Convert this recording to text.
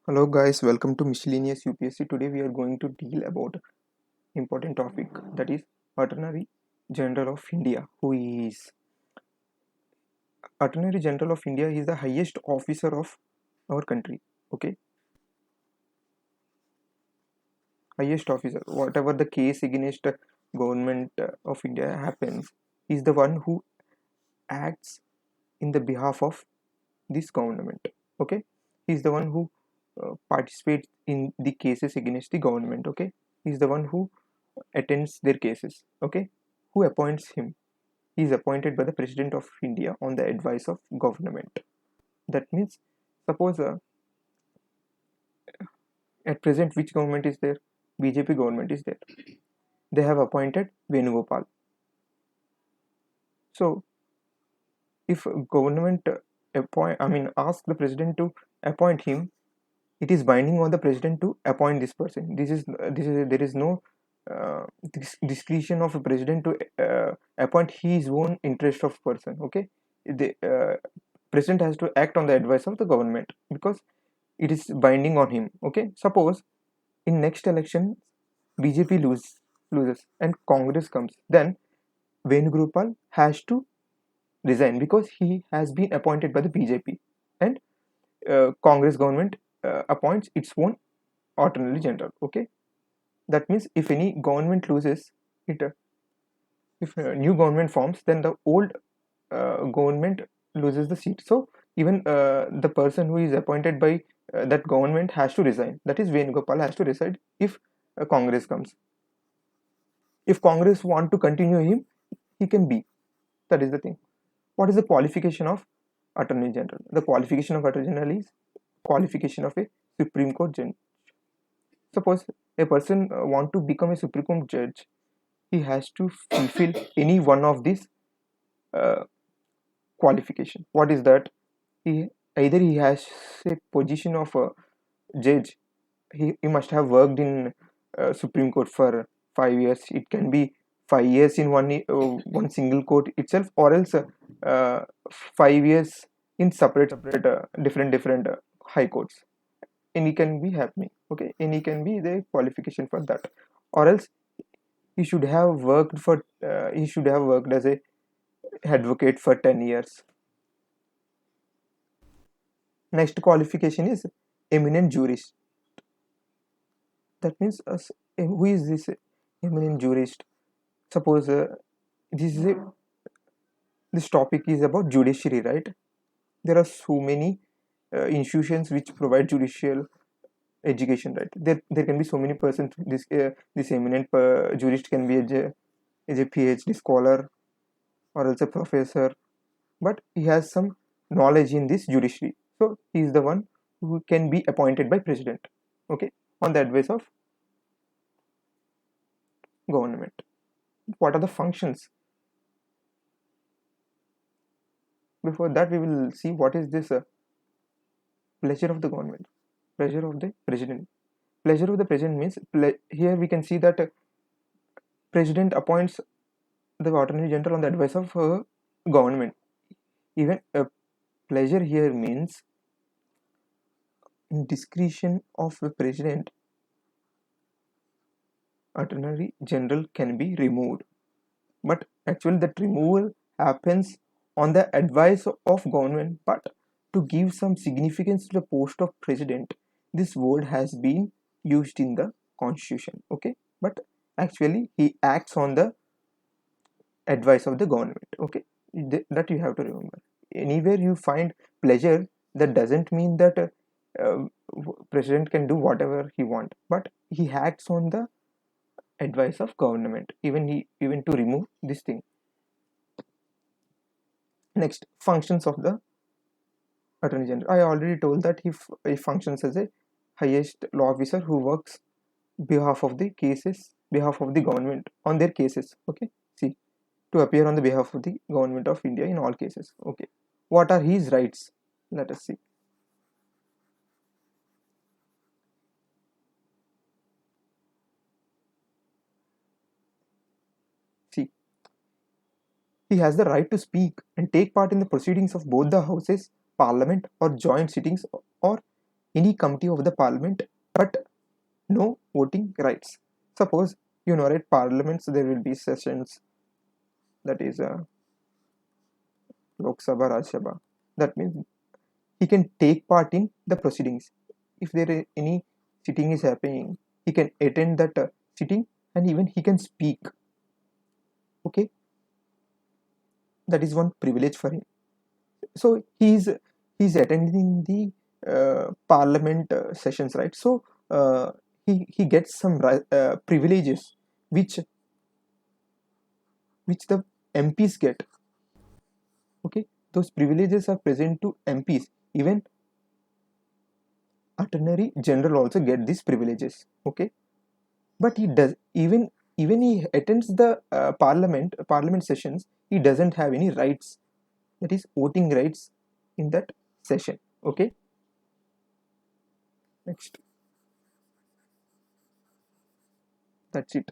Hello guys, welcome to Miscellaneous UPSC. Today we are going to deal about important topic, that is Attorney General of India. Who is Attorney General of India is the highest officer of our country. Okay, highest officer. Whatever the case against government of India happens, is the one who acts in the behalf of this government. Okay, he is the one who participates in the cases against the government. Okay, he is the one who attends their cases. Okay, who appoints him? He is appointed by the President of India on the advice of government. That means, suppose at present which government is there? BJP government is there. They have appointed Venugopal. So if government ask the president to appoint him, it is binding on the president to appoint this person. There is no discretion of a president to appoint his own interest of person. Okay, the president has to act on the advice of the government because it is binding on him. Okay, suppose in next election BJP loses and Congress comes, then Venugopal has to resign because he has been appointed by the BJP, and Congress government appoints its own Attorney General. Okay, that means if any government loses, it if a new government forms, then the old government loses the seat. So even the person who is appointed by that government has to resign. That is, Venugopal has to resign if Congress comes. If Congress want to continue him, he can be. That is the thing. What is the qualification of Attorney General? The qualification of Attorney General is qualification of a Supreme Court judge. Suppose a person want to become a Supreme Court judge, he has to fulfill any one of these uh, qualification. What is that? He either he has a position of a judge. He must have worked in Supreme Court for 5 years. It can be 5 years in one single court itself, or else 5 years in separate different high courts. Any can be happening. Okay, any can be the qualification for that, or else he should have worked as a advocate for 10 years. Next qualification is eminent jurist. That means who is this eminent jurist? Suppose this is a this topic is about judiciary, right? There are so many institutions which provide judicial education, right? There can be so many persons. This eminent jurist can be a PhD scholar or else a professor, but he has some knowledge in this judiciary. So he is the one who can be appointed by president. Okay, on the advice of government. What are the functions? Before that, we will see what is this pleasure of the government. Pleasure of the president. Pleasure of the president means here we can see that president appoints the attorney general on the advice of government. Even pleasure here means in discretion of the president, attorney general can be removed. But actually, that removal happens on the advice of government. But to give some significance to the post of president, this word has been used in the constitution. Okay, but actually he acts on the advice of the government. Okay, that you have to remember. Anywhere you find pleasure, that doesn't mean that uh, president can do whatever he want, but he acts on the advice of government, even to remove this thing. Next, functions of the attorney general. I already told that he functions as a highest law officer who works behalf of the cases, behalf of the government on their cases. Okay, see, to appear on the behalf of the government of India in all cases. Okay, what are his rights? Let us see. See, he has the right to speak and take part in the proceedings of both the houses, parliament, or joint sittings, or any committee of the parliament, but no voting rights. Suppose, at parliaments there will be sessions, that is Lok Sabha, Raj Sabha. That means he can take part in the proceedings. If there is any sitting is happening, he can attend that sitting, and even he can speak. Okay, that is one privilege for him. So he's attending the parliament sessions, right? So he gets some privileges which the MPs get. Okay, those privileges are present to MPs. Even attorney general also get these privileges. Okay, but he does, even he attends the parliament sessions, he doesn't have any rights, that is voting rights in that session. Okay, next, that's it.